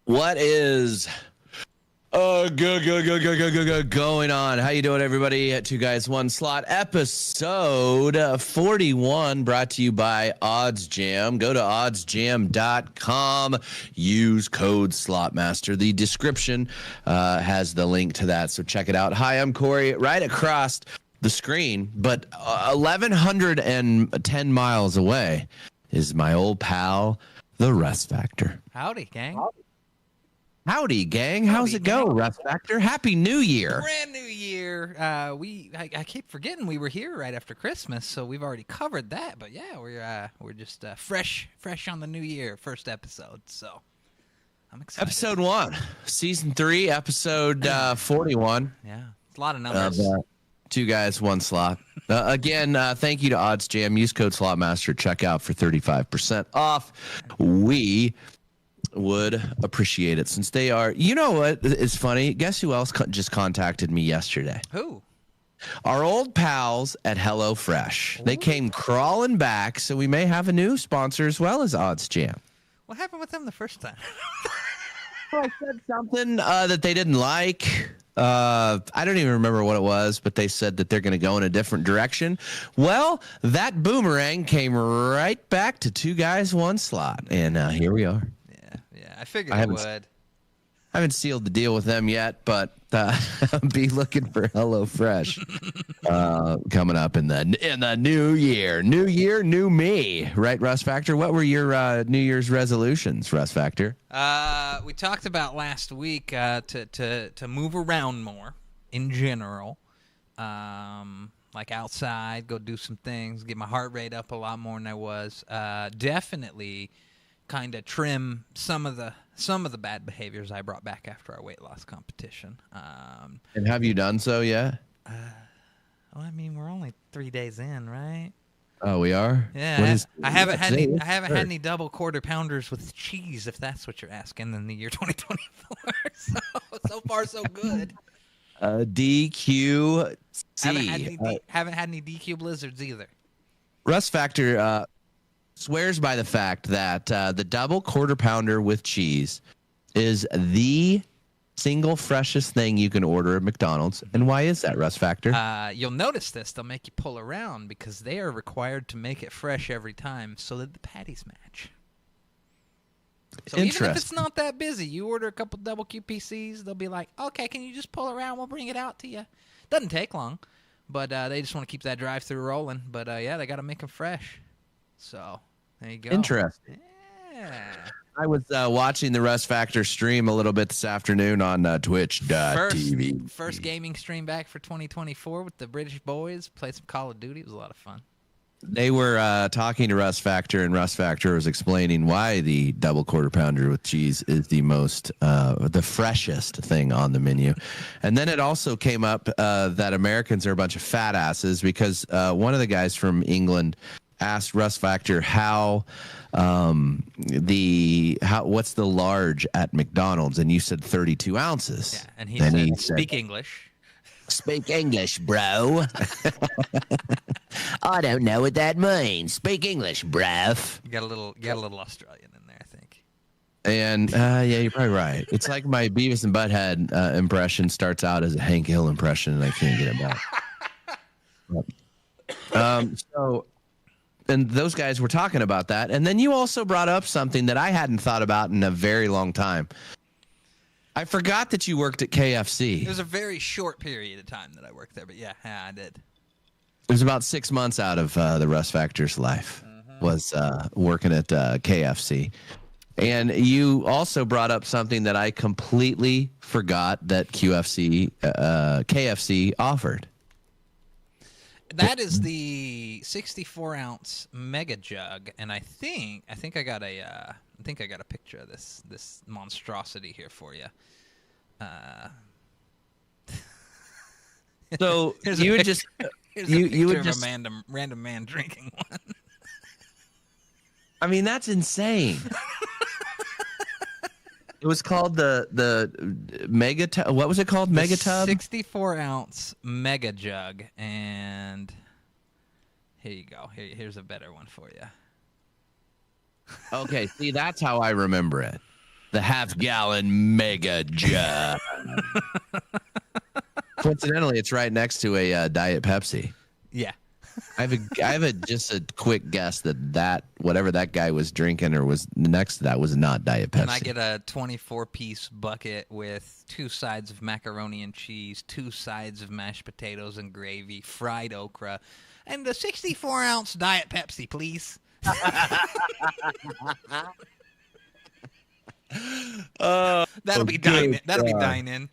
What is going on? How you doing, everybody? Two Guys, One Slot, episode 41, brought to you by Odds Jam. Go to oddsjam.com. Use code SlotMaster. The description has the link to that, so check it out. Hi, I'm Corey. Right across the screen, but 1,110 miles away is my old pal, the Russ Factor. Howdy, gang. Howdy, gang. How's it go, Russ Factor? Happy New Year. Brand new year. I keep forgetting we were here right after Christmas, so we've already covered that. But yeah, we're just fresh on the new year, first episode. So I'm excited. Episode 1, season 3, episode 41. Yeah, it's a lot of numbers. Two Guys, One Slot. Again, thank you to Odds Jam. Use code SlotMaster. Check out for 35% off. We would appreciate it since they are. You know what is funny? Guess who else just contacted me yesterday? Who? Our old pals at HelloFresh. They came crawling back, so we may have a new sponsor as well as Odds Jam. What happened with them the first time? I said something that they didn't like. I don't even remember what it was, but they said that they're going to go in a different direction. Well, that boomerang came right back to Two Guys, One Slot, and here we are. Yeah, I figured it would. I haven't sealed the deal with them yet, but I'll be looking for HelloFresh coming up in the new year. New year, new me, right, Russ Factor? What were your New Year's resolutions, Russ Factor? We talked about last week to move around more in general, like outside, go do some things, get my heart rate up a lot more than I was. Definitely kind of trim some of the bad behaviors I brought back after our weight loss competition. And have you done so yet? Well, I mean, we're only 3 days in, right? Oh, we are? Yeah, I haven't had any double quarter pounders with cheese, if that's what you're asking, in the year 2024. So far, so good. DQC. Haven't had any DQ blizzards either. Russ Factor swears by the fact that the double quarter pounder with cheese is the single freshest thing you can order at McDonald's. And why is that, Russ Factor? You'll notice this. They'll make you pull around because they are required to make it fresh every time so that the patties match. So even if it's not that busy, you order a couple double QPCs, they'll be like, okay, can you just pull around? We'll bring it out to you. Doesn't take long, but they just want to keep that drive-through rolling. But, yeah, they got to make them fresh. So there you go. Interesting. Yeah. I was watching the Russ Factor stream a little bit this afternoon on Twitch.tv. First gaming stream back for 2024 with the British boys. Played some Call of Duty. It was a lot of fun. They were talking to Russ Factor, and Russ Factor was explaining why the double quarter pounder with cheese is the freshest thing on the menu. And then it also came up that Americans are a bunch of fat asses because one of the guys from England asked Russ Factor what's the large at McDonald's, and you said 32 ounces. Yeah, and he said, speak English. Speak English, bro. I don't know what that means. Speak English, bruv. You got a little Australian in there, I think. And yeah, you're probably right. It's like my Beavis and Butthead impression starts out as a Hank Hill impression, and I can't get it back. And those guys were talking about that. And then you also brought up something that I hadn't thought about in a very long time. I forgot that you worked at KFC. It was a very short period of time that I worked there, but yeah, I did. It was about 6 months out of the Russ Factor's life was working at KFC. And you also brought up something that I completely forgot that KFC offered. That is the 64-ounce mega jug, and I think I got a picture of this monstrosity here for you. So you would just a random man drinking one. I mean, that's insane. It was called the mega tub. What was it called? Mega tub? 64-ounce mega jug. And here you go. Here's a better one for you. Okay, see, that's how I remember it. the half-gallon mega jug. Coincidentally, it's right next to a Diet Pepsi. Yeah. I have just a quick guess that whatever that guy was drinking or was next to that was not Diet Pepsi. And I get a 24-piece bucket with 2 sides of macaroni and cheese, 2 sides of mashed potatoes and gravy, fried okra, and a 64-ounce Diet Pepsi, please. That'll be dine-in.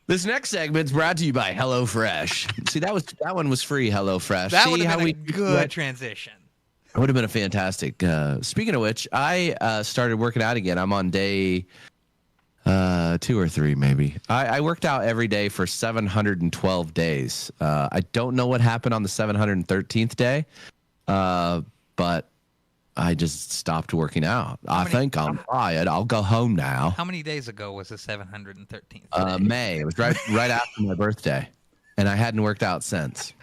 This next segment's brought to you by HelloFresh. See, that one was free, HelloFresh. That would have been a good transition. It would have been a fantastic. Speaking of which, I started working out again. I'm on day 2 or 3, maybe. I worked out every day for 712 days. I don't know what happened on the 713th day, but I just stopped working out. I think I'm tired. I'll go home now. How many days ago was the 713th day? May. It was right after my birthday, and I hadn't worked out since.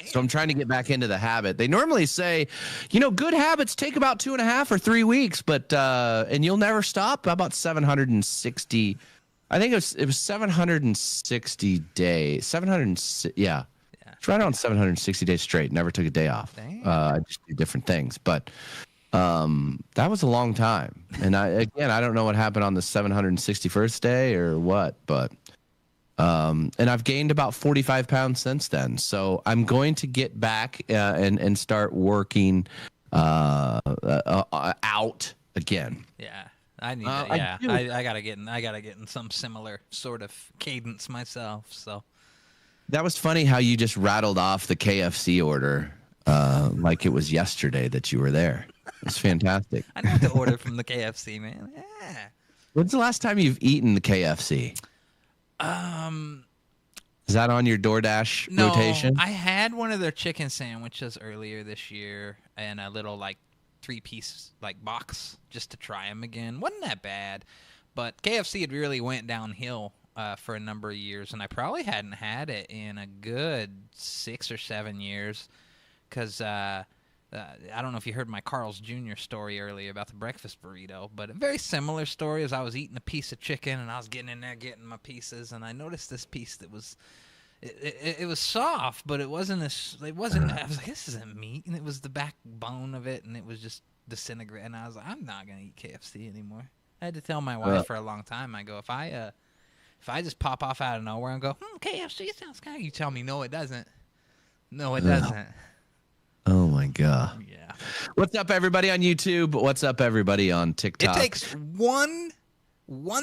So I'm trying to get back into the habit. They normally say, good habits take about 2.5 or 3 weeks, but and you'll never stop. How about 760? I think it was 760 days. Yeah. It's right on 760 days straight. Never took a day off. I just did different things, but that was a long time. And I don't know what happened on the 761st day or what, but and I've gained about 45 pounds since then. So I'm going to get back and start working out again. Yeah. I need that. Yeah. I gotta get in some similar sort of cadence myself. So. That was funny how you just rattled off the KFC order like it was yesterday that you were there. It's fantastic. I know what to order from the KFC, man. Yeah. When's the last time you've eaten the KFC? Is that on your DoorDash rotation? No, I had one of their chicken sandwiches earlier this year and a little 3-piece box just to try them again. Wasn't that bad, but KFC had really went downhill for a number of years, and I probably hadn't had it in a good 6 or 7 years because I don't know if you heard my Carl's Jr. story earlier about the breakfast burrito, but a very similar story as I was eating a piece of chicken, and I was getting in there getting my pieces, and I noticed this piece that was it was soft, but it wasn't I was like, this isn't meat, and it was the backbone of it, and it was just disintegrating, and I was like, I'm not going to eat KFC anymore. I had to tell my wife for a long time. I go, if I just pop off out of nowhere and go, KFC sounds good, you tell me, no, it doesn't. No, it doesn't. Oh, my God. Yeah. What's up, everybody on YouTube? What's up, everybody on TikTok? It takes one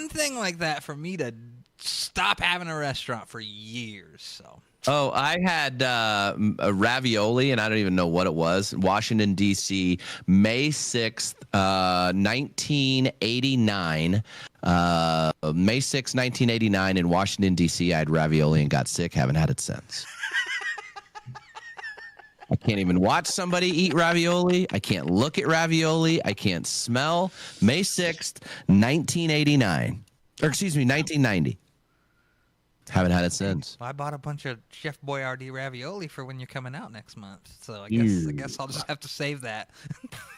thing like that for me to stop having a restaurant for years. So. Oh, I had a ravioli, and I don't even know what it was. Washington, D.C., May 6th, 1989. May 6th, 1989 in Washington, D.C. I had ravioli and got sick. Haven't had it since. I can't even watch somebody eat ravioli. I can't look at ravioli. I can't smell. May 6th, 1989. Or excuse me, 1990. Haven't had it since. Well, I bought a bunch of Chef Boyardee ravioli for when you're coming out next month. So I guess I'll just have to save that.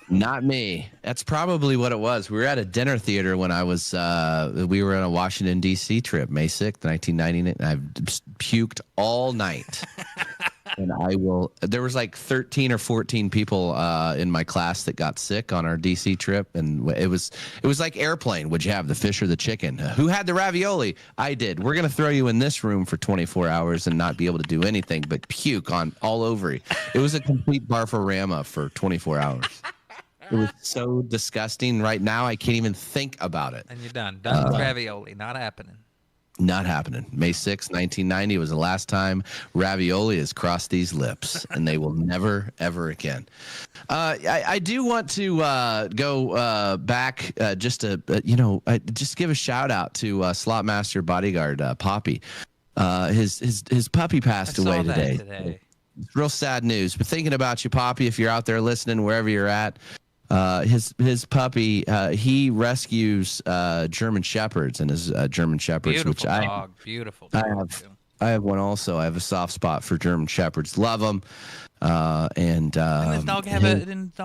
Not me. That's probably what it was. We were at a dinner theater when I was we were on a Washington D.C. trip, May 6th, 1999. I've puked all night. And there was 13 or 14 people in my class that got sick on our DC trip, and it was like Airplane. Would you have the fish or the chicken? Who had the ravioli? I did. We're gonna throw you in this room for 24 hours and not be able to do anything but puke on all over you. It was a complete barfarama for 24 hours. It was so disgusting. Right now, I can't even think about it. And you're done. Done with ravioli. Not happening. Not happening. May 6, 1990 was the last time ravioli has crossed these lips, and they will never, ever again. I do want to go back just to, just give a shout out to Slotmaster Bodyguard Poppy. His puppy passed away today. It's real sad news, but thinking about you, Poppy, if you're out there listening, wherever you're at. His puppy, he rescues German Shepherds, and his German Shepherds, beautiful dog. I have one also. I have a soft spot for German Shepherds. Love them. Didn't this dog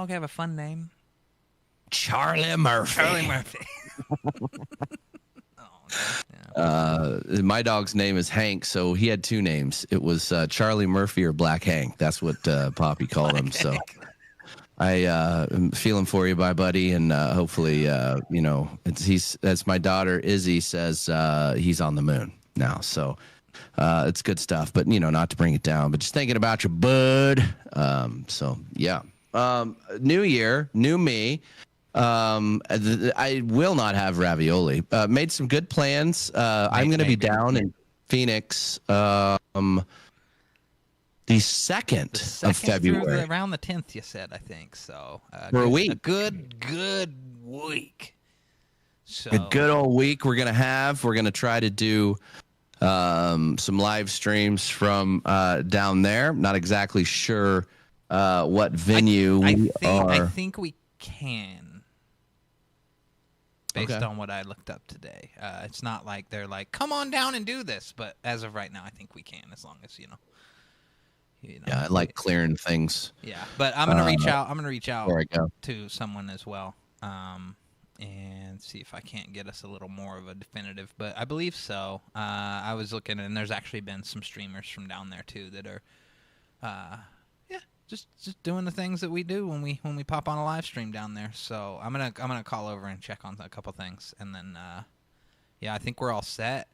have a fun name? Charlie Murphy. Charlie Murphy. My dog's name is Hank, so he had two names. It was Charlie Murphy or Black Hank. That's what Poppy called him. So I am feeling for you, bye, buddy, and hopefully, as my daughter Izzy says, he's on the moon now. So it's good stuff. But not to bring it down, but just thinking about your bud. So yeah, new year, new me. I will not have ravioli. Made some good plans. I'm going to be down in Phoenix the 2nd of February. Around the 10th, you said, I think. So for a week. A good week. So a good old week we're going to have. We're going to try to do some live streams from down there. Not exactly sure what venue I think we can. Based on what I looked up today. It's not like they're like, come on down and do this. But as of right now, I think we can, as long as, Yeah, I like clearing things. Yeah, but I'm going to reach out. I'm going to reach out to someone as well and see if I can't get us a little more of a definitive. But I believe so. I was looking, and there's actually been some streamers from down there, too, that are, just doing the things that we do when we pop on a live stream down there. So I'm gonna call over and check on a couple things, and then I think we're all set.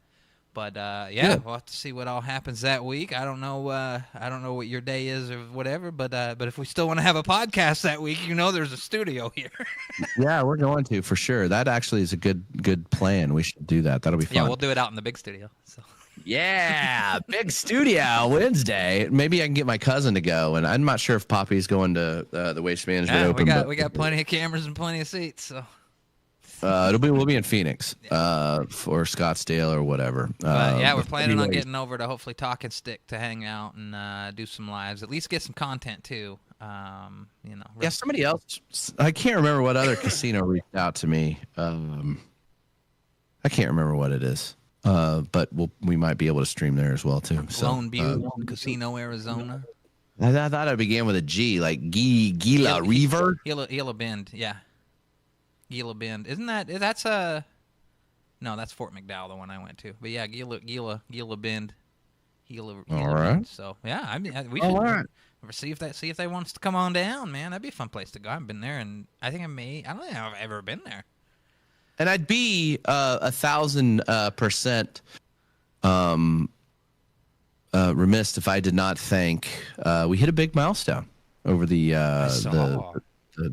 But we'll have to see what all happens that week. I don't know what your day is or whatever. But if we still want to have a podcast that week, there's a studio here. Yeah, we're going to for sure. That actually is a good plan. We should do that. That'll be fun. Yeah, we'll do it out in the big studio. So. Yeah, big studio Wednesday. Maybe I can get my cousin to go, and I'm not sure if Poppy's going to the Waste Management Open. We got plenty of cameras and plenty of seats. So we'll be in Phoenix for Scottsdale or whatever. We're planning on getting over to hopefully Talk and Stick to hang out and do some lives. At least get some content too. Yeah, somebody else. I can't remember what other casino reached out to me. I can't remember what it is. But we might be able to stream there as well too. So, Lone Butte Casino, Arizona. I thought it began with a G, like Gila River. Gila Bend, yeah. Gila Bend, isn't that's a? No, that's Fort McDowell, the one I went to. But yeah, Gila Bend, Gila all right. Bend. So yeah, we should see if they want us to come on down, man. That'd be a fun place to go. I've been there, and I don't think I've ever been there. And I'd be 1,000% remiss if I did not thank. We hit a big milestone over the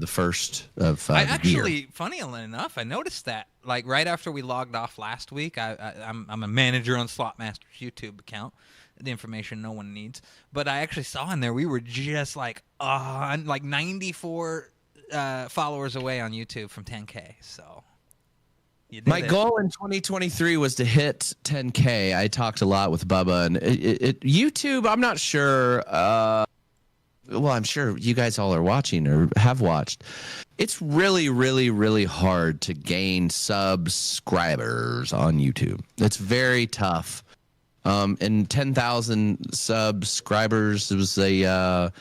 first of the year. Funny enough, I noticed that like right after we logged off last week. I'm a manager on Slotmaster's YouTube account. The information no one needs, but I actually saw in there we were just like 94 followers away on YouTube from 10K. So. My goal in 2023 was to hit 10K. I talked a lot with Bubba, and YouTube, I'm not sure. I'm sure you guys all are watching or have watched. It's really, really, really hard to gain subscribers on YouTube. It's very tough. And 10,000 subscribers was a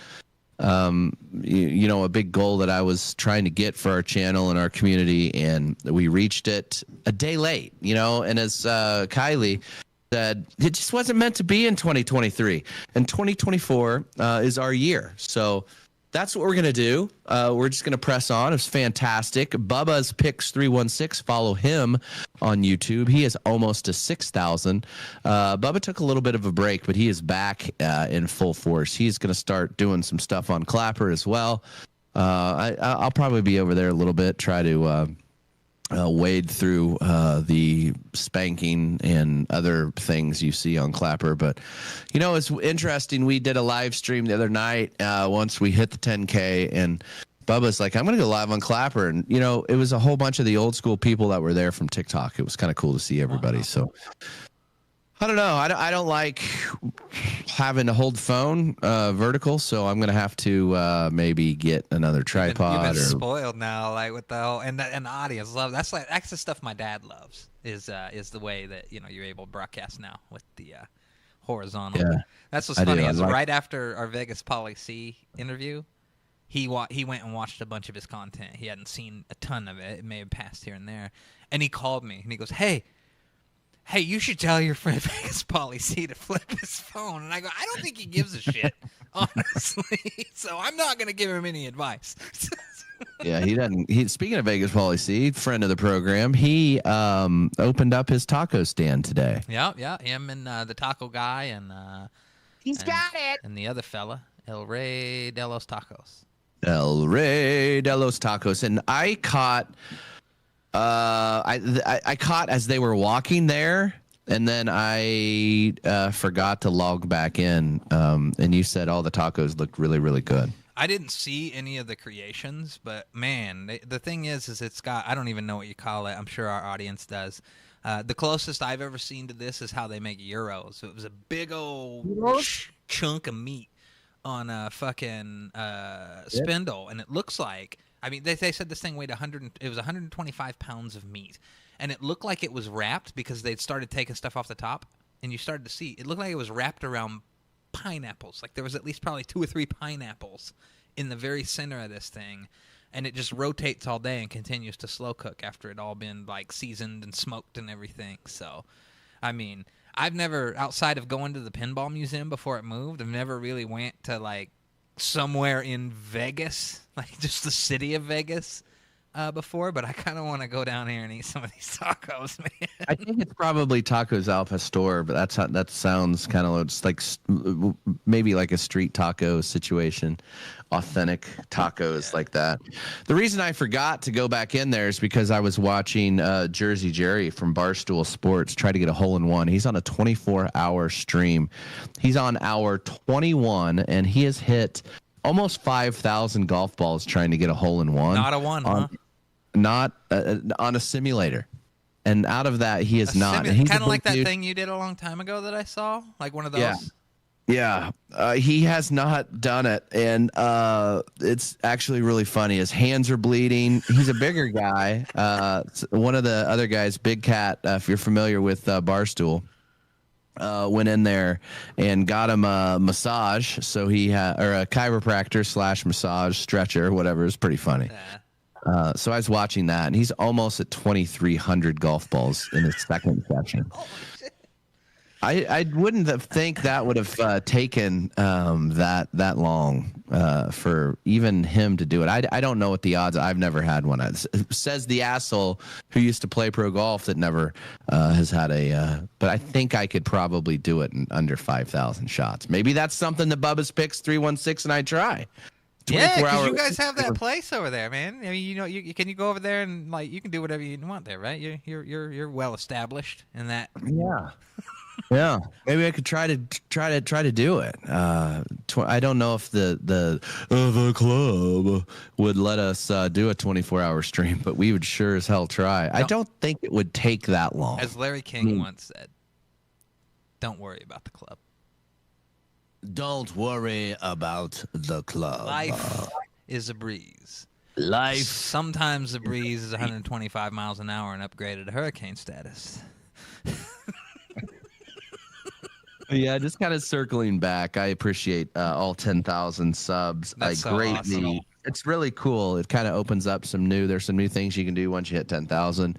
big goal that I was trying to get for our channel and our community, and we reached it a day late, and as Kylie said, it just wasn't meant to be in 2023, and 2024 is our year. So that's what we're going to do. We're just going to press on. It's fantastic. Bubba's Picks 316. Follow him on YouTube. He is almost to 6,000. Bubba took a little bit of a break, but he is back in full force. He's going to start doing some stuff on Clapper as well. I'll probably be over there a little bit, try to wade through the spanking and other things you see on Clapper. But, it's interesting. We did a live stream the other night once we hit the 10K, and Bubba's like, I'm going to go live on Clapper. And, it was a whole bunch of the old school people that were there from TikTok. It was kind of cool to see everybody. Wow. So I don't know. I don't like having to hold the phone vertical, so I'm gonna have to maybe get another tripod. You've been spoiled now, like with the whole and the audience love. That's the stuff my dad loves. Is the way that you're able to broadcast now with the horizontal. Yeah, that's what's funny. Right after our Vegas Poly C interview, he went and watched a bunch of his content. He hadn't seen a ton of it. It may have passed here and there. And he called me and he goes, "Hey, you should tell your friend Vegas Pauly C to flip his phone." And I go, "I don't think he gives a shit, honestly. So I'm not going to give him any advice." Yeah, he doesn't. Speaking of Vegas Pauly C, friend of the program, he opened up his taco stand today. Yeah. Him and the taco guy He's got it. And the other fella, El Rey de los Tacos. El Rey de los Tacos. And I caught I caught as they were walking there, and then I forgot to log back in. And you said all the tacos looked really, really good. I didn't see any of the creations, but man, the thing is it's got, I don't even know what you call it. I'm sure our audience does. The closest I've ever seen to this is how they make gyros. So it was a big old chunk of meat on a fucking spindle, and it looks like, I mean, they said this thing weighed 125 pounds of meat, and it looked like it was wrapped because they'd started taking stuff off the top, and you started to see it looked like it was wrapped around pineapples. Like there was at least probably 2 or 3 pineapples in the very center of this thing, and it just rotates all day and continues to slow cook after it all been like seasoned and smoked and everything. So, I mean, I've never, outside of going to the pinball museum before it moved, I've never really went to like somewhere in Vegas, like just the city of Vegas before, but I kind of want to go down here and eat some of these tacos, man. I think it's probably Tacos Al Pastor, but that sounds kind of like maybe like a street taco situation, authentic tacos like that. The reason I forgot to go back in there is because I was watching Jersey Jerry from Barstool Sports try to get a hole-in-one. He's on a 24-hour stream. He's on hour 21, and he has hit almost 5,000 golf balls trying to get a hole-in-one. Not a one, huh? Not on a simulator, and out of that he is not. Kind of like that thing you did a long time ago that I saw, like one of those. Yeah. He has not done it, and it's actually really funny. His hands are bleeding. He's a bigger guy. One of the other guys, Big Cat, if you're familiar with Barstool, went in there and got him a massage. So he had, or a chiropractor / massage stretcher, whatever. It's pretty funny. Yeah. So I was watching that, and he's almost at 2,300 golf balls in his second session. Holy shit. I wouldn't think that would have taken that long for even him to do it. I don't know what the odds. I've never had one. Says the asshole who used to play pro golf that never has had a. But I think I could probably do it in under 5,000 shots. Maybe that's something that Bubba's Picks 316 and I try. Yeah, because you guys have that place over there, man. I mean, you know, can you go over there and like you can do whatever you want there, right? You're well established in that. Yeah, yeah. Maybe I could try to do it. I don't know if the club would let us do a 24-hour stream, but we would sure as hell try. I don't think it would take that long. As Larry King once said, "Don't worry about the club. Don't worry about the club. Life is a breeze. Life. Sometimes the breeze is 125 miles an hour and upgraded to hurricane status." Yeah, just kind of circling back. I appreciate all 10,000 subs. That's so awesome. It's really cool. It kind of opens up there's some new things you can do once you hit 10,000.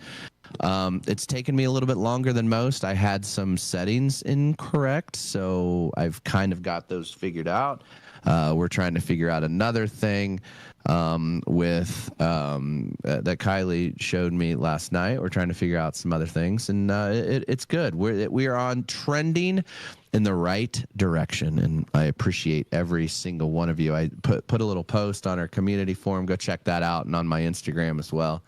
It's taken me a little bit longer than most. I had some settings incorrect, so I've kind of got those figured out. We're trying to figure out another thing with that Kylie showed me last night. We're trying to figure out some other things, and it's good. We are on trending in the right direction, and I appreciate every single one of you. I put a little post on our community forum. Go check that out, and on my Instagram as well.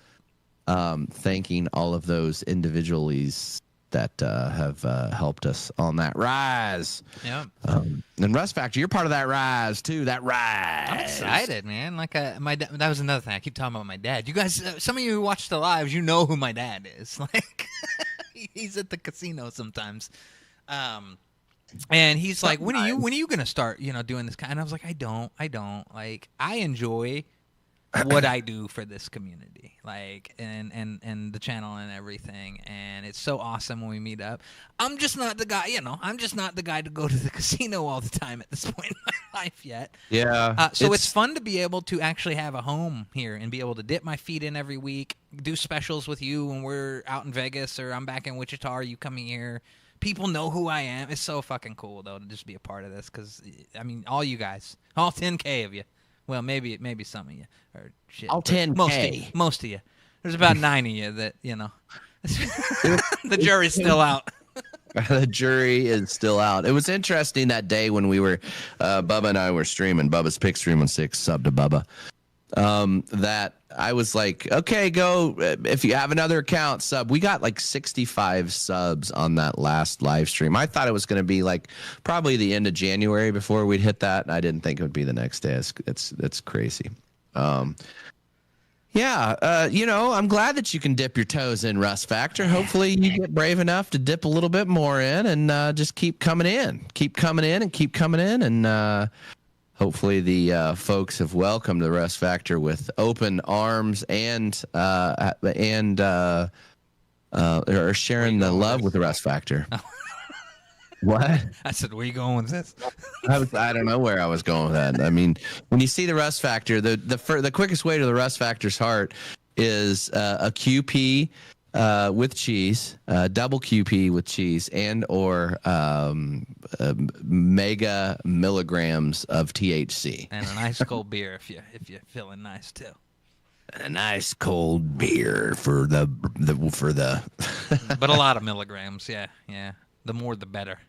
Thanking all of those individuals that have helped us on that rise. Yeah. And Russ Factor, you're part of that rise too. That rise. I'm excited, man. Like that was another thing. I keep talking about my dad. You guys, some of you who watch the lives, you know who my dad is. Like he's at the casino sometimes. And he's like, when are you gonna start, doing this kind? And I was like, I don't. Like I enjoy what I do for this community, like, and the channel and everything. And it's so awesome when we meet up. I'm just not the guy, I'm just not the guy to go to the casino all the time at this point in my life yet. Yeah. So it's fun to be able to actually have a home here and be able to dip my feet in every week, do specials with you when we're out in Vegas or I'm back in Wichita or you coming here. People know who I am. It's so fucking cool, though, to just be a part of this because, I mean, all you guys, all 10K of you. Well, maybe some of you or shit. All 10K. Most of you. There's about 9 of you that, the jury's still out. The jury is still out. It was interesting that day when we were, Bubba and I were streaming, Bubba's Pick Stream on 6, sub to Bubba, that I was like, okay, go. If you have another account, sub. We got like 65 subs on that last live stream. I thought it was going to be like probably the end of January before we'd hit that. And I didn't think it would be the next day. It's crazy. Yeah, I'm glad that you can dip your toes in, Russ Factor. Hopefully you get brave enough to dip a little bit more in and just keep coming in. Keep coming in. And hopefully the folks have welcomed the Russ Factor with open arms and are sharing the love with the Russ Factor. What? I said, where you going with this? I don't know where I was going with that. I mean, when you see the Russ Factor, the quickest way to the Russ Factor's heart is a QP with cheese, double QP with cheese, and or mega milligrams of THC, and a nice cold beer if you're feeling nice too. A nice cold beer for the. But a lot of milligrams, yeah. The more, the better.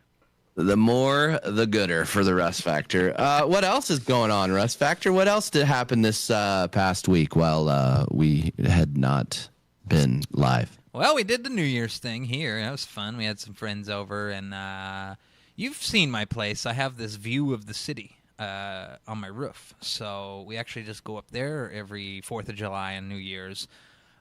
The more, the gooder for the Russ Factor. What else is going on, Russ Factor? What else did happen this past week while we had not been live? Well, we did the New Year's thing here. That was fun. We had some friends over, and you've seen my place. I have this view of the city on my roof. So we actually just go up there every 4th of July and New Year's.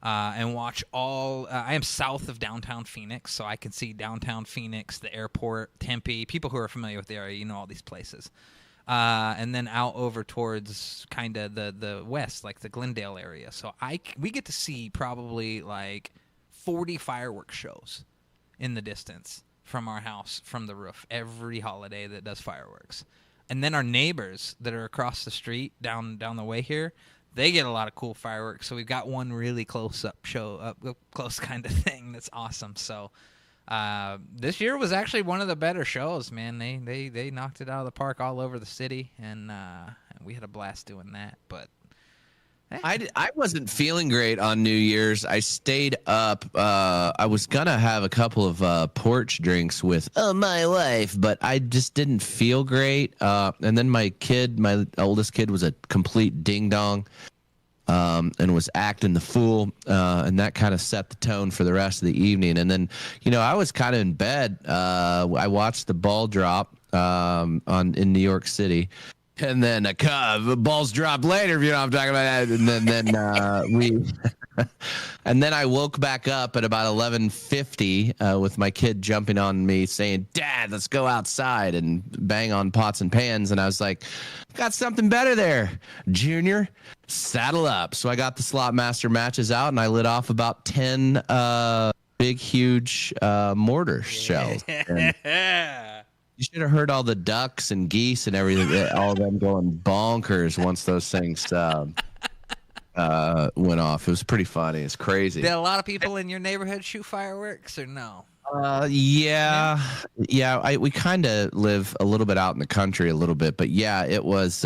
And watch all. I am south of downtown Phoenix, so I can see downtown Phoenix, the airport, Tempe. People who are familiar with the area, all these places. And then out over towards kind of the west, like the Glendale area. So we get to see probably like 40 fireworks shows in the distance from our house, from the roof, every holiday that does fireworks. And then our neighbors that are across the street down the way here, they get a lot of cool fireworks, so we've got one really close kind of thing that's awesome. So this year was actually one of the better shows, man. They knocked it out of the park all over the city, and we had a blast doing that. But hey. I wasn't feeling great on New Year's. I stayed up. I was gonna have a couple of porch drinks with my wife, but I just didn't feel great. And then my oldest kid, was a complete ding dong, and was acting the fool, and that kind of set the tone for the rest of the evening. And then, I was kind of in bed. I watched the ball drop in New York City. And then balls dropped later, if you know what I'm talking about. And then and then I woke back up at about 11:50 with my kid jumping on me saying, "Dad, let's go outside and bang on pots and pans." And I was like, "Got something better there, Junior. Saddle up." So I got the Slot Master matches out, and I lit off about 10 big, huge mortar shells. And you should have heard all the ducks and geese and everything, all of them going bonkers once those things went off. It was pretty funny. It's crazy. Did a lot of people in your neighborhood shoot fireworks or no? Yeah. We kind of live a little bit out in the country a little bit, but yeah, it was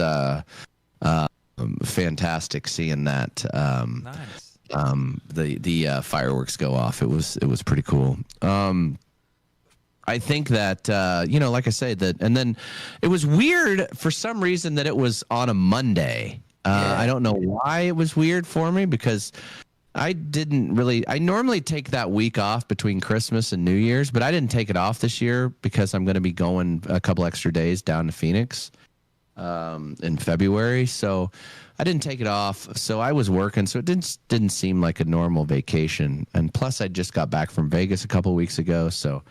fantastic seeing that. Nice. The fireworks go off. It was pretty cool. I think that, like I say, and then it was weird for some reason that it was on a Monday. I don't know why it was weird for me, because I normally take that week off between Christmas and New Year's, but I didn't take it off this year because I'm going to be going a couple extra days down to Phoenix in February. So I didn't take it off. So I was working. So it didn't seem like a normal vacation. And plus I just got back from Vegas a couple weeks ago. So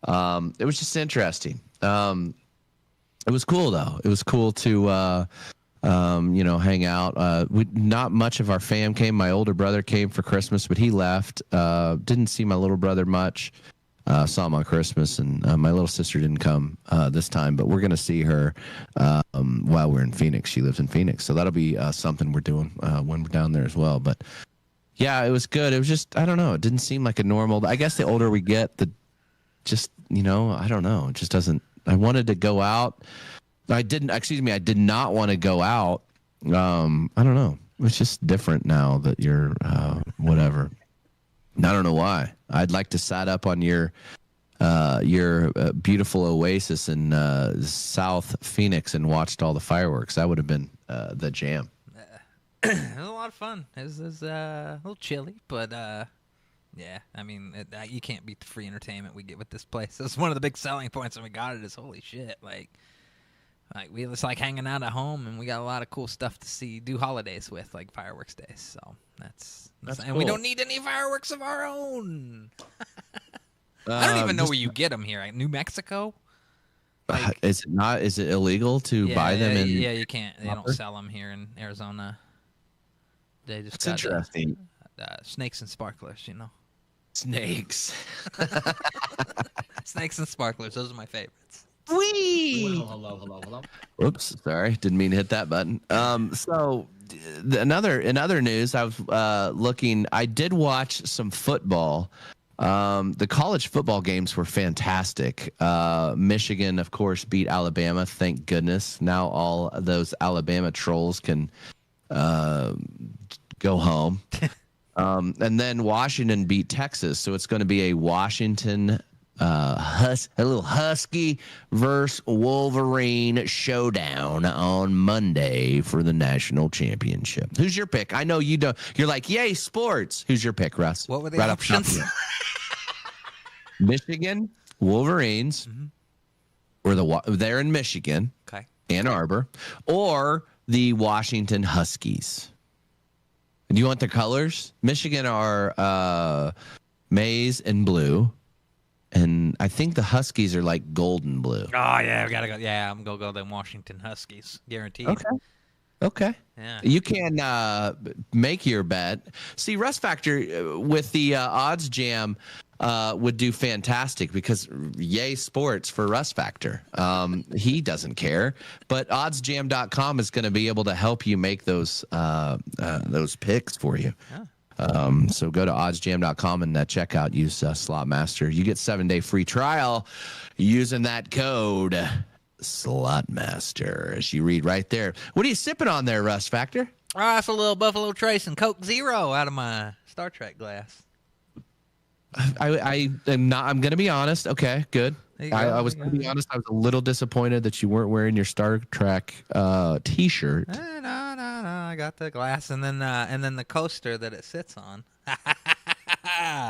it was just interesting. It was cool though. It was cool to hang out. Not much of our fam came. My older brother came for Christmas, but he left. Didn't see my little brother much. Saw him on Christmas, and my little sister didn't come this time, but we're going to see her while we're in Phoenix. She lives in Phoenix, so that'll be something we're doing when we're down there as well. But yeah, it was good. It was just, I don't know. It didn't seem like a normal. I guess the older we get, I don't know. It just doesn't. I wanted to go out. I did not want to go out. I don't know. It's just different now that you're whatever. I don't know why. I'd like to sat up on your beautiful oasis in South Phoenix and watched all the fireworks. That would have been the jam. It was a lot of fun. It was a little chilly, but yeah. I mean, you can't beat the free entertainment we get with this place. That's one of the big selling points when we got it. Is holy shit, we just like hanging out at home, and we got a lot of cool stuff to see, do holidays with, like fireworks days. So that's and cool. We don't need any fireworks of our own. I don't even know where you get them here. Like New Mexico. Is it not? Is it illegal to buy them? Yeah, you can't. They don't sell them here in Arizona. They just got interesting. Snakes and sparklers, Snakes. Snakes and sparklers. Those are my favorites. Whee! Hello. Whoops, sorry, didn't mean to hit that button. So in other news, I was looking. I did watch some football. The college football games were fantastic. Michigan, of course, beat Alabama. Thank goodness. Now all those Alabama trolls can go home. And then Washington beat Texas, so it's going to be a Washington. A little Husky versus Wolverine showdown on Monday for the national championship. Who's your pick? I know you don't. You're like, yay, sports. Who's your pick, Russ? What were the options? Michigan Wolverines, or they're in Michigan, okay, Ann Arbor, or the Washington Huskies. Do you want the colors? Michigan are maize and blue. And I think the Huskies are like golden blue. Oh, yeah, we got to go. Yeah, I'm going to go the Washington Huskies. Guaranteed. Okay. Yeah. You can make your bet. See, Russ Factor with the odds jam would do fantastic because yay sports for Russ Factor. He doesn't care. But oddsjam.com is going to be able to help you make those picks for you. Yeah. So go to oddsjam.com and check out, use Slotmaster. You get 7-day free trial using that code Slotmaster, as you read right there. What are you sipping on there, Russ Factor? That's a little Buffalo Trace and Coke Zero out of my Star Trek glass. I am not. I'm going to be honest. Okay, good. I was going to be honest. I was a little disappointed that you weren't wearing your Star Trek T-shirt. No. I got the glass and then the coaster that it sits on.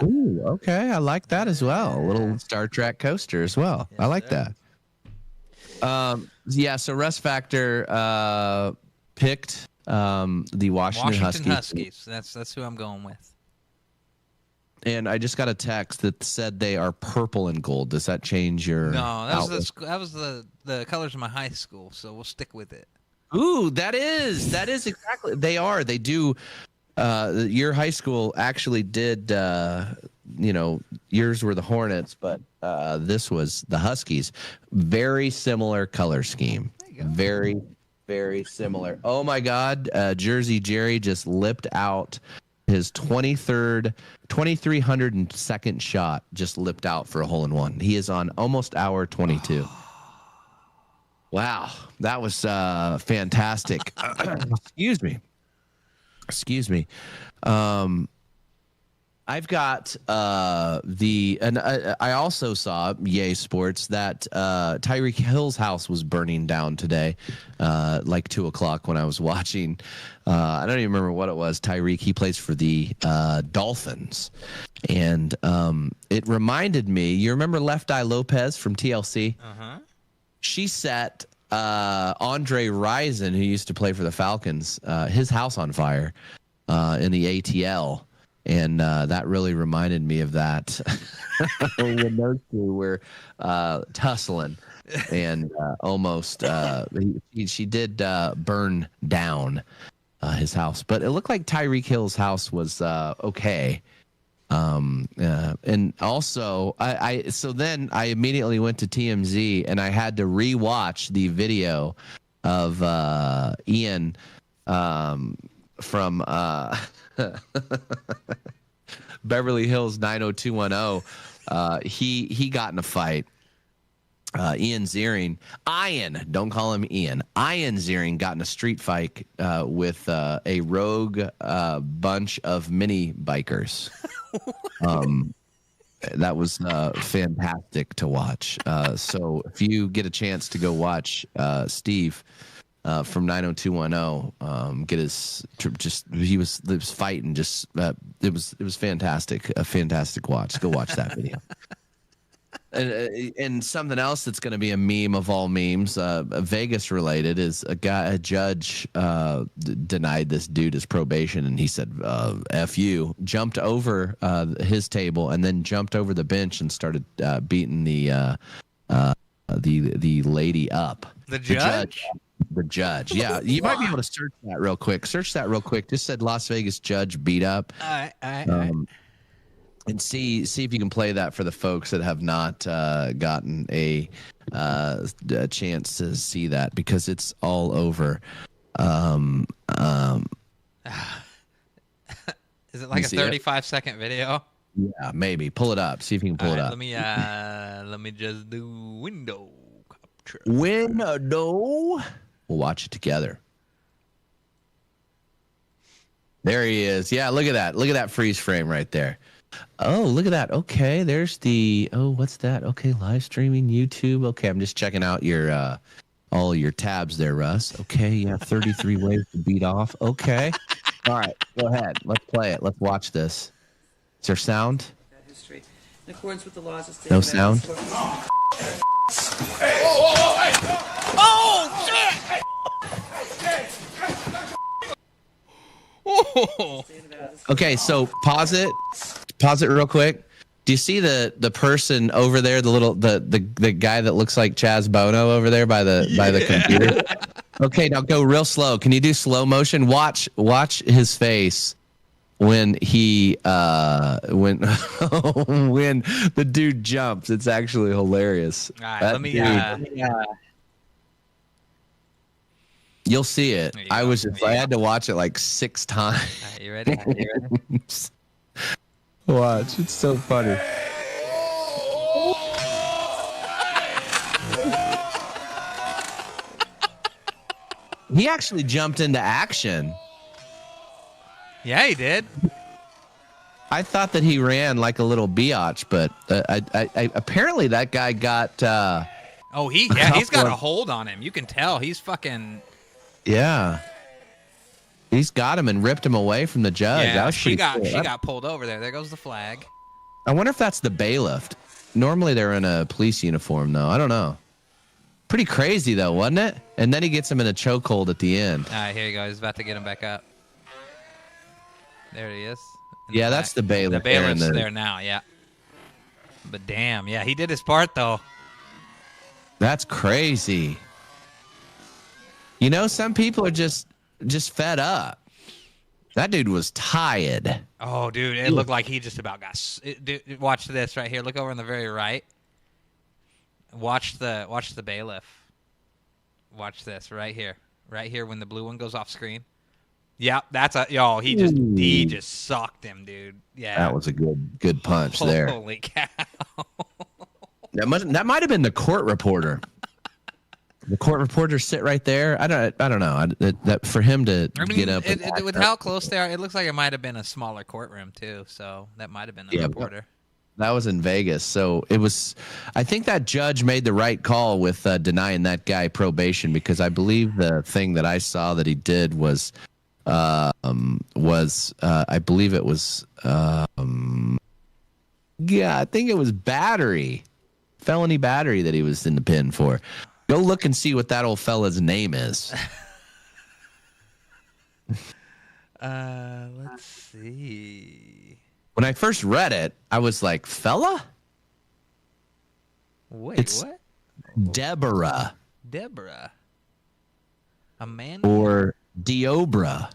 Ooh, okay. I like that as well. A little Star Trek coaster as well. Yes, I like sir. that. Yeah. So Russ Factor picked the Washington Huskies. That's who I'm going with. And I just got a text that said they are purple and gold. Does that change your? No, that was the colors of my high school. So we'll stick with it. Ooh, that is exactly. They are. They do. Your high school actually did. Yours were the Hornets, but this was the Huskies. Very similar color scheme. Very, very similar. Oh my God, Jersey Jerry just lipped out his 2302nd shot. Just lipped out for a hole-in-one. He is on almost hour 22. Wow, that was fantastic. Excuse me. I've got I also saw, yay sports, that Tyreek Hill's house was burning down today, like 2:00 when I was watching. I don't even remember what it was. Tyreek, he plays for the Dolphins, and it reminded me. You remember Left Eye Lopez from TLC? She set Andre Rison, who used to play for the Falcons, his house on fire in the ATL. And that really reminded me of that when those two were tussling. and almost she did burn down his house, but it looked like Tyreek Hill's house was okay. And also so then I immediately went to TMZ and I had to rewatch the video of Ian from Beverly Hills 90210. He got in a fight. Ian Ziering, don't call him Ian. Ian Ziering got in a street fight with a rogue bunch of mini bikers. That was fantastic to watch. So if you get a chance to go watch Steve from 90210, get his he was fighting. Just it was fantastic, a fantastic watch. Go watch that video. And something else that's going to be a meme of all memes, Vegas related, is a judge denied this dude his probation, and he said, "F you," jumped over his table and then jumped over the bench and started beating the lady up. The judge. The judge. Yeah, you might be able to search that real quick. Just said Las Vegas judge beat up. All right. And see if you can play that for the folks that have not gotten a chance to see that, because it's all over. Is it like a 35-second video? Yeah, maybe. Pull it up. See if you can pull it up. Let me just do window capture. Window. We'll watch it together. There he is. Yeah, look at that. Look at that freeze frame right there. Oh, look at that. Okay, there's the what's that? Okay, live streaming, YouTube. Okay, I'm just checking out your all your tabs there, Russ. Okay, yeah, 33 ways to beat off. Okay. All right, go ahead. Let's play it. Let's watch this. Is there sound? History. In accordance with the laws of state. No sound? Oh, shit! Oh. Okay, so pause it real quick. Do you see the person over there, the guy that looks like Chaz Bono over there by the computer? Okay, now go real slow. Can you do slow motion? Watch his face when he when the dude jumps. It's actually hilarious. All right, let me You'll see it. I had to watch it like 6 times. All right, you ready? Watch. It's so funny. He actually jumped into action. Yeah, he did. I thought that he ran like a little biatch, but I apparently that guy got. He's got a hold on him. You can tell he's fucking. Yeah. He's got him and ripped him away from the judge. Yeah, she cool. got pulled over there. There goes the flag. I wonder if that's the bailiff. Normally they're in a police uniform, though. I don't know. Pretty crazy, though, wasn't it? And then he gets him in a chokehold at the end. All right, here you go. He's about to get him back up. There he is. Yeah, that's the bailiff. The bailiff's there now, yeah. But damn, yeah, he did his part, though. That's crazy. You know, some people are just fed up. That dude was tired. Oh, dude, it looked like he just about got. Dude, watch this right here. Look over on the very right. Watch the bailiff. Watch this right here when the blue one goes off screen. Yeah, that's he just socked him, dude. Yeah, that was a good punch there. Holy cow! That might have been the court reporter. The court reporters sit right there. I don't know. That for him to get up. With how close they are, it looks like it might have been a smaller courtroom too. So that might have been the reporter. That was in Vegas. So it was. I think that judge made the right call with denying that guy probation, because I believe the thing that I saw that he did was I believe it was. I think it was felony battery that he was in the pen for. Go look and see what that old fella's name is. Let's see. When I first read it, I was like, fella? Wait, what? Deborah. Deborah. A man. Or Deobra.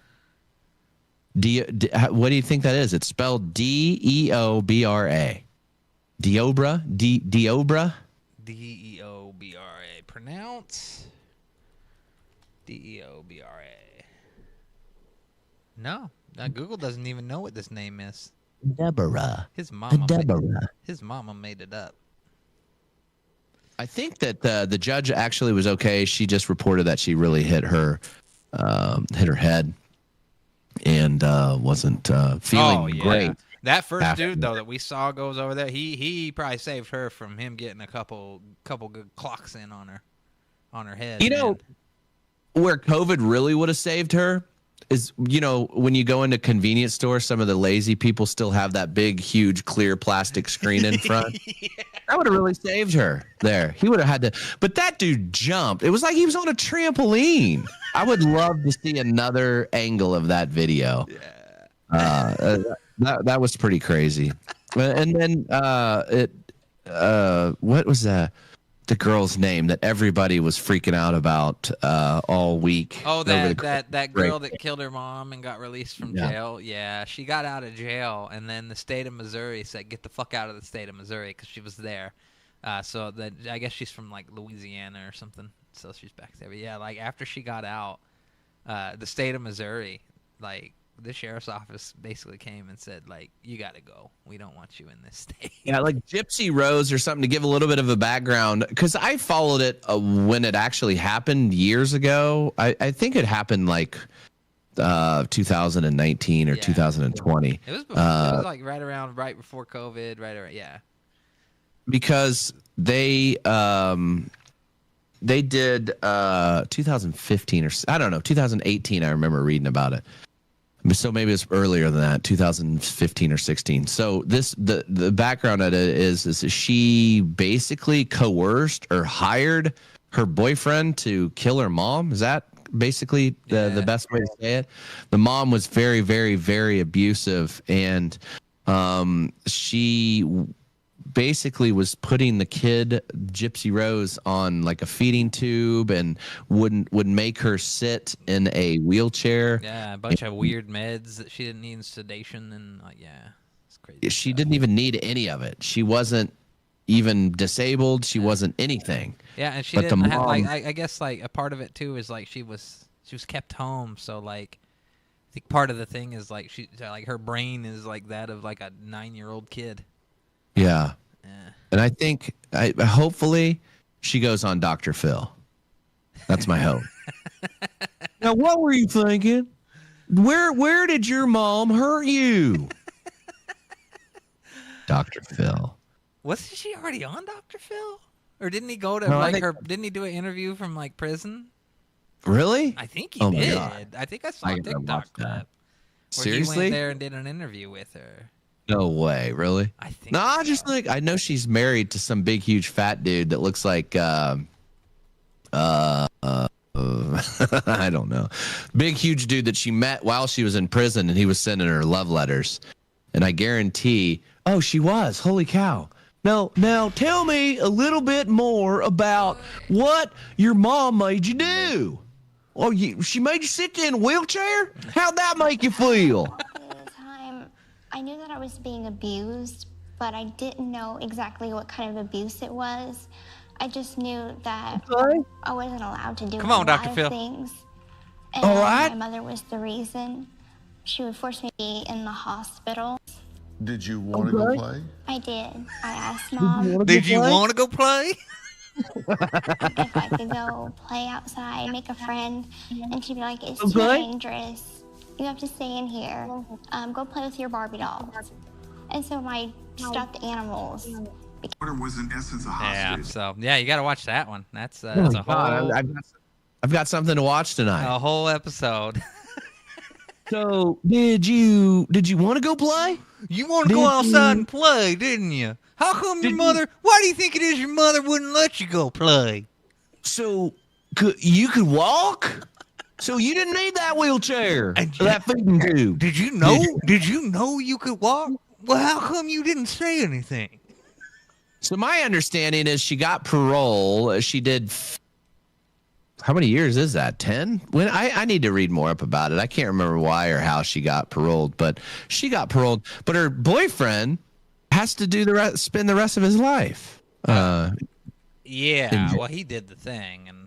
What do you think that is? It's spelled Deobra. Deobra? Deobra? Deobra. Pronounce Deobra. No, Google doesn't even know what this name is. Deborah. His mama. Deborah. His mama made it up. I think that the judge actually was okay. She just reported that she really hit her head and wasn't feeling great. That first dude though that we saw goes over there. He probably saved her from him getting a couple good clocks in on her head. You know, where COVID really would have saved her is, you know, when you go into convenience stores, some of the lazy people still have that big, huge, clear plastic screen in front. Yeah. That would have really saved her there. He would have had to, but that dude jumped. It was like he was on a trampoline. I would love to see another angle of that video. Yeah. That was pretty crazy. And then what was the girl's name that everybody was freaking out about all week? Oh, that girl that killed her mom and got released from jail. Yeah, she got out of jail, and then the state of Missouri said, "Get the fuck out of the state of Missouri," because she was there. So that I guess she's from like Louisiana or something. So she's back there. But yeah, like after she got out, the state of Missouri, like the sheriff's office basically came and said, like, you got to go. We don't want you in this state. Yeah, like Gypsy Rose or something, to give a little bit of a background, because I followed it when it actually happened years ago. I think it happened like 2019 or 2020. It was like right before COVID, right around, yeah. Because they did 2015 or I don't know, 2018. I remember reading about it. So maybe it's earlier than that, 2015 or 16. So the background of it is she basically coerced or hired her boyfriend to kill her mom. Is that basically the best way to say it? The mom was very, very, very abusive, and she basically was putting the kid Gypsy Rose on like a feeding tube and would make her sit in a wheelchair. Yeah, a bunch of weird meds that she didn't need, sedation, and it's crazy. She didn't even need any of it. She wasn't even disabled. She wasn't anything. Yeah, and she didn't have, like, I guess like a part of it too is like she was kept home, so like I think part of the thing is like her brain is like that of like a 9-year-old kid. Yeah. And I think, hopefully, she goes on Dr. Phil. That's my hope. Now, what were you thinking? Where did your mom hurt you? Dr. Phil. Wasn't she already on Dr. Phil? Or didn't he go to didn't he do an interview from like prison? Really? I think he did. God. I think I saw a TikTok clip where Seriously? he went there and did an interview with her. No way, really? I think no, just like I know she's married to some big, huge, fat dude that looks like I don't know, big, huge dude that she met while she was in prison, and he was sending her love letters. And I guarantee, she was. Holy cow! Now, tell me a little bit more about what your mom made you do. Oh, she made you sit in a wheelchair? How'd that make you feel? I knew that I was being abused, but I didn't know exactly what kind of abuse it was. I just knew that I wasn't allowed to do a lot of things. And my mother was the reason. She would force me to be in the hospital. Did you want to go play? I did. I asked Mom. Did you want to go play? If I could go play outside, make a friend, and she'd be like, it's too dangerous. You have to stay in here. Go play with your Barbie dolls. And so my stuffed animals. Was in essence a hostage. You got to watch that one. That's a whole. I've got something to watch tonight. A whole episode. So did you want to go play? You want to go outside and play, didn't you? How come your mother? Why do you think it is your mother wouldn't let you go play? So you could walk. So you didn't need that wheelchair, that feeding tube. Did you know? Did you know you could walk? Well, how come you didn't say anything? So my understanding is she got parole. She did. How many years is that? 10? When I need to read more up about it. I can't remember why or how she got paroled, but she got paroled. But her boyfriend has to do spend the rest of his life. Yeah, well, he did the thing, and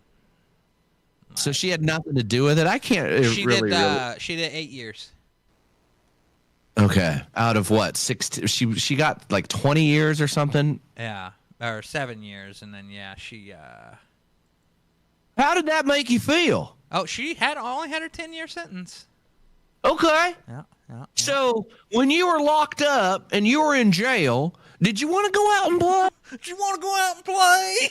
so she had nothing to do with it. I can't. She did 8 years. Okay, out of what 6? She got like 20 years or something. Yeah, or 7 years, and then she. How did that make you feel? Oh, she only had her 10-year sentence. Okay. Yeah. So when you were locked up and you were in jail, did you want to go out and play? Did you want to go out and play?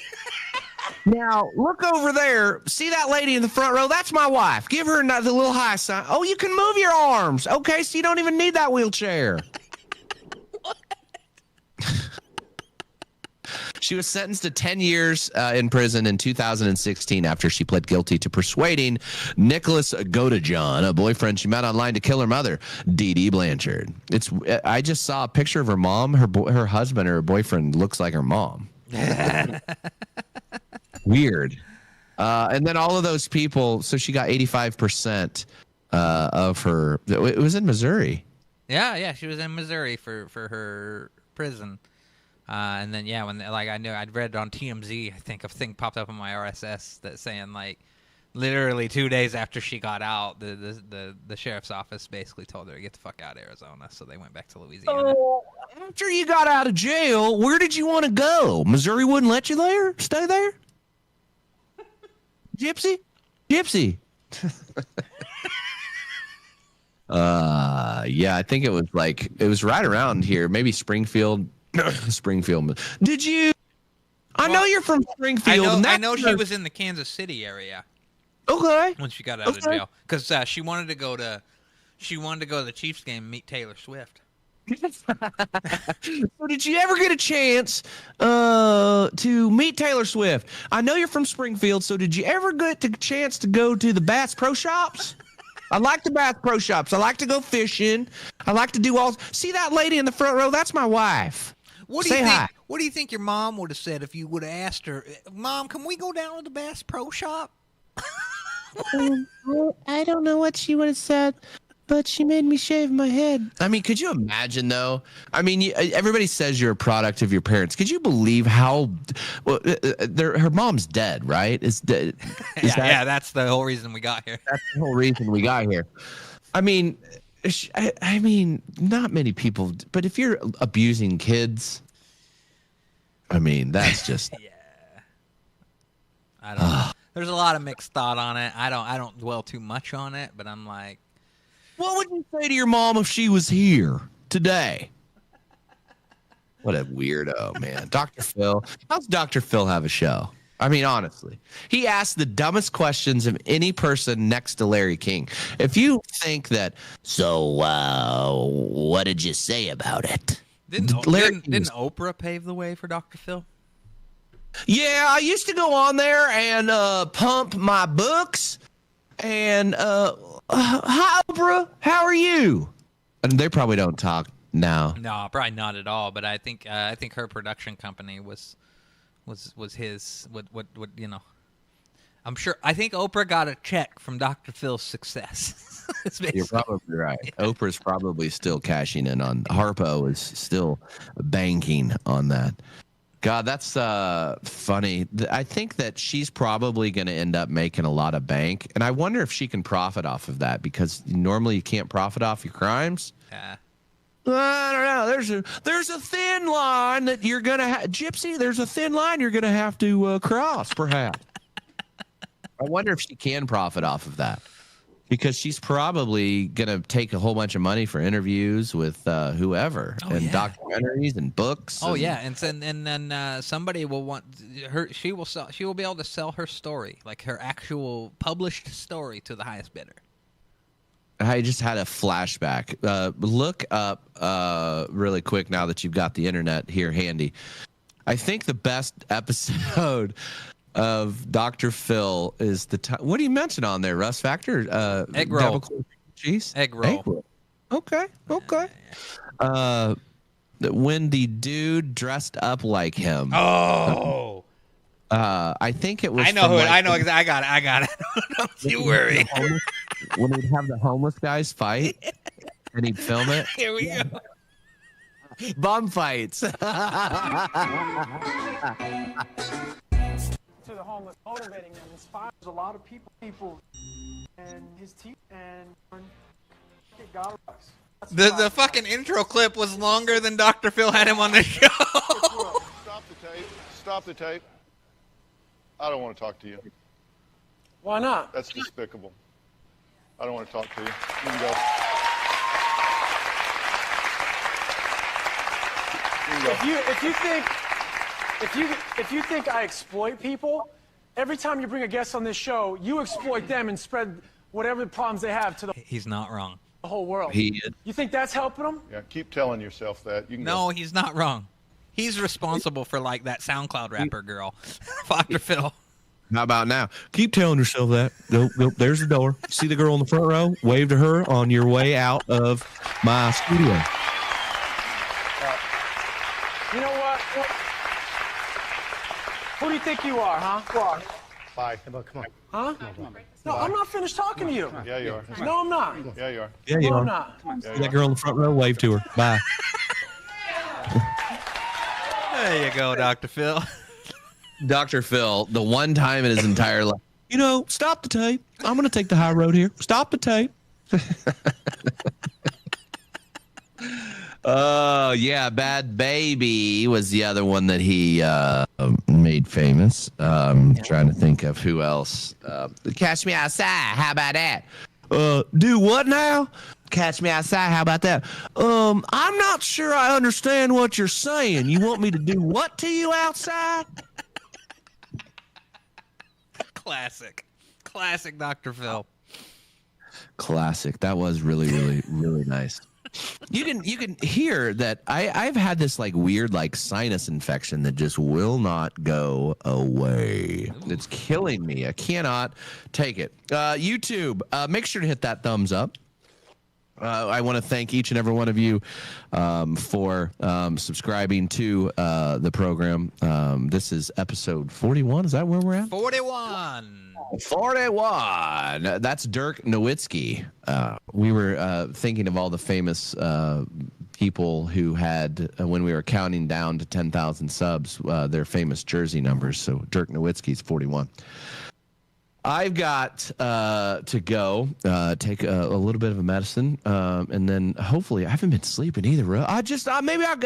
Now, look over there. See that lady in the front row? That's my wife. Give her another little high sign. Oh, you can move your arms. Okay, so you don't even need that wheelchair. She was sentenced to 10 years in prison in 2016 after she pled guilty to persuading Nicholas Godejohn, a boyfriend she met online, to kill her mother, Dee Dee Blanchard. I just saw a picture of her mom. Her husband or her boyfriend looks like her mom. Weird. And then all of those people, so she got 85% of her. It was in Missouri. Yeah, she was in Missouri for her prison. And then when I'd read on TMZ, I think a thing popped up on my RSS that saying like literally 2 days after she got out, the sheriff's office basically told her to get the fuck out of Arizona, so they went back to Louisiana. Oh, after you got out of jail, where did you want to go? Missouri wouldn't let you there? Stay there? Gypsy? I think it was right around here, maybe Springfield. Did you? I know you're from Springfield. I know she was in the Kansas City area. Okay. When she got out of jail, because she wanted to go to the Chiefs game and meet Taylor Swift. So did you ever get a chance to meet Taylor Swift? I know you're from Springfield, so did you ever get the chance to go to the Bass Pro Shops? I like the Bass Pro Shops. I like to go fishing. I like to do see that lady in the front row? That's my wife. What do you think? What do you think your mom would have said if you would have asked her, "Mom, can we go down to the Bass Pro Shop?" I don't know what she would have said, but she made me shave my head. I mean, could you imagine though? I mean, everybody says you're a product of your parents. Could you believe how? Well, her mom's dead, right? Is dead. That's the whole reason we got here. That's the whole reason we got here. I mean. I mean, not many people, but if you're abusing kids, I mean, that's just. Yeah. I don't know. There's a lot of mixed thought on it. I don't dwell too much on it, but I'm like. What would you say to your mom if she was here today? What a weirdo, man. Dr. Phil. How's Dr. Phil have a show? I mean, honestly, he asked the dumbest questions of any person next to Larry King. If you think that, what did you say about it? Didn't Oprah pave the way for Dr. Phil? Yeah, I used to go on there and pump my books. And hi, Oprah, how are you? And they probably don't talk now. No, probably not at all. But I think her production company was his what you know. I'm sure. I think Oprah got a check from Dr. Phil's success. You're probably right. Oprah's probably still cashing in on. Harpo is still banking on that. God, that's funny. I think that she's probably going to end up making a lot of bank, and I wonder if she can profit off of that, because normally you can't profit off your crimes. Yeah. I don't know. There's a thin line that you're gonna Gypsy. There's a thin line you're gonna have to cross, perhaps. I wonder if she can profit off of that, because she's probably gonna take a whole bunch of money for interviews with whoever, documentaries and books. Oh yeah, and then somebody will want her. She will be able to sell her story, like her actual published story, to the highest bidder. I just had a flashback. Look up really quick now that you've got the internet here handy. I think the best episode of Dr. Phil is the time. What do you mention on there, Russ? Factor? Egg roll. Cheese? Egg roll. Okay. when the dude dressed up like him. Oh. I think it was. I know who. I know exactly. I got it. Don't you worry. When we'd have the homeless guys fight, and he'd film it. Here we go. Bum fights. To the homeless, motivating them, inspires a lot of people, and his team, and it got Russ. The fucking intro clip was longer than Dr. Phil had him on the show. Stop the tape. Stop the tape. I don't want to talk to you. Why not? That's despicable. I don't want to talk to you. You can go. If you think I exploit people, every time you bring a guest on this show, you exploit them and spread whatever problems they have to the He's not wrong. whole world. He You think that's helping them? Yeah, keep telling yourself that. You can No, go. he's not wrong. He's responsible for like that SoundCloud rapper girl, Dr. Phil. How about now? Keep telling yourself that. Go, there's the door. See the girl in the front row? Wave to her on your way out of my studio. You know what? Who do you think you are, huh? Bye. Huh? No, I'm not finished talking to you. Yeah, you are. No, I'm not. Yeah, you are. Yeah, you No, are. I'm not. Yeah, See that girl in the front row? Wave to her. Bye. There you go, Dr. Phil. Dr. Phil, the one time in his entire life, stop the tape. I'm going to take the high road here. Stop the tape. Oh, yeah. Bad Baby was the other one that he made famous. Trying to think of who else. Catch Me Outside. How about that? Do what now? Catch Me Outside. How about that? I'm not sure I understand what you're saying. You want me to do what to you outside? Classic Dr. Phil. Classic. That was really, really, really nice. You can hear that I've had this like weird like sinus infection that just will not go away. It's killing me. I cannot take it. YouTube, make sure to hit that thumbs up. I want to thank each and every one of you for subscribing to the program. This is episode 41. Is that where we're at? 41. 41. That's Dirk Nowitzki. We were thinking of all the famous people who had, when we were counting down to 10,000 subs, their famous jersey numbers. So Dirk Nowitzki's 41. I've got to go take a little bit of a medicine, and then hopefully I haven't been sleeping either.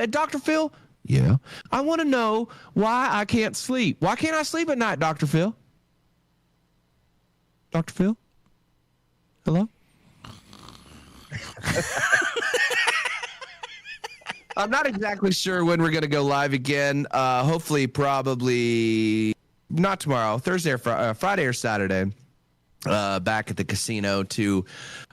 Dr. Phil. Yeah, I want to know why I can't sleep. Why can't I sleep at night, Dr. Phil? Dr. Phil? Hello? I'm not exactly sure when we're going to go live again. Hopefully, probably not tomorrow, Thursday or Friday or Saturday. Back at the casino to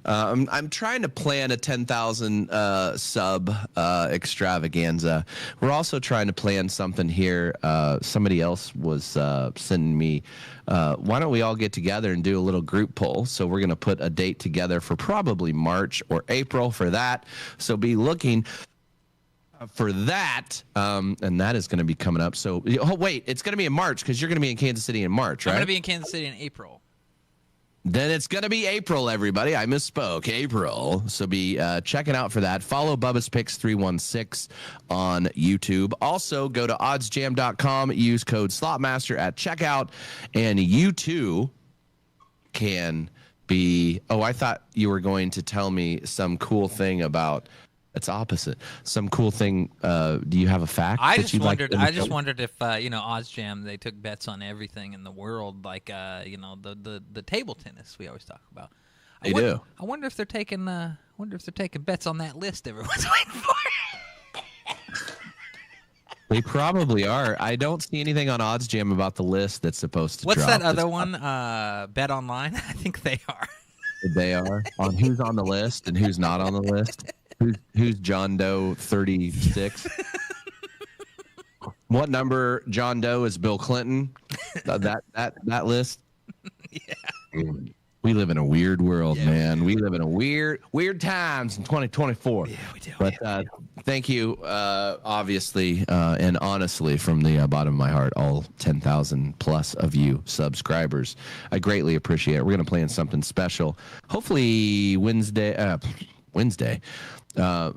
I'm trying to plan a 10,000 sub extravaganza. We're also trying to plan something here. Somebody else was sending me, why don't we all get together and do a little group poll? So we're going to put a date together for probably March or April for that. So be looking for that, and that is going to be coming up. So, wait, it's going to be in March because you're going to be in Kansas City in March, right? I'm going to be in Kansas City in April. Then it's going to be April, everybody. I misspoke. April. So be checking out for that. Follow Bubba's Picks 316 on YouTube. Also, go to oddsjam.com. Use code SLOTMASTER at checkout. And you, too, can be... Oh, I thought you were going to tell me some cool thing about... It's opposite. Some cool thing. Do you have a fact? I just wondered if OddsJam, they took bets on everything in the world, like the table tennis we always talk about. They do. I wonder if they're taking bets on that list everyone's waiting for. They probably are. I don't see anything on OddsJam about the list that's supposed to. What's drop. that other one? Bet Online. I think they are. They are on who's on the list and who's not on the list. Who's John Doe 36? What number John Doe is Bill Clinton? That list. Yeah. We live in a weird world, man. We live in a weird times in 2024. Yeah, we do. But thank you, obviously, and honestly, from the bottom of my heart, all 10,000 plus of you subscribers. I greatly appreciate it. We're going to plan something special. Hopefully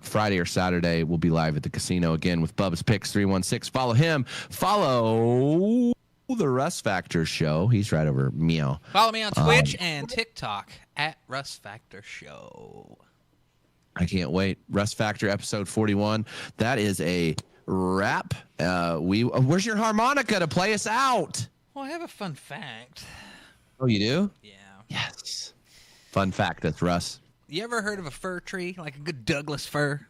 Friday or Saturday, we'll be live at the casino again with Bubba's Picks 316. Follow him. Follow the Russ Factor Show. He's right over meow. Follow me on Twitch and TikTok at Russ Factor Show. I can't wait. Russ Factor episode 41. That is a wrap. Where's your harmonica to play us out? Well, I have a fun fact. Oh, you do? Yeah. Yes. Fun fact. That's Russ. You ever heard of a fir tree, like a good Douglas fir?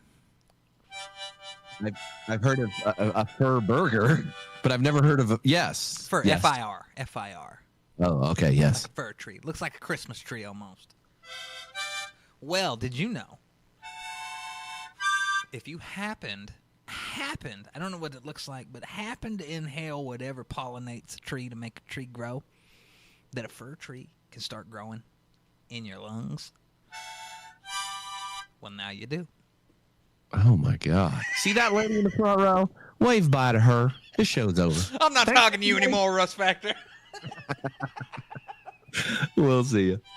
I've heard of a fir burger, but I've never heard of a yes. Fir, yes. F-I-R. Oh, okay, yes. Like a fir tree. Looks like a Christmas tree almost. Well, did you know? If you happened, I don't know what it looks like, but happened to inhale whatever pollinates a tree to make a tree grow, that a fir tree can start growing in your lungs? Well, now you do. Oh, my God. See that lady in the front row? Wave bye to her. This show's over. I'm not talking to you anymore, Russ Factor. We'll see you.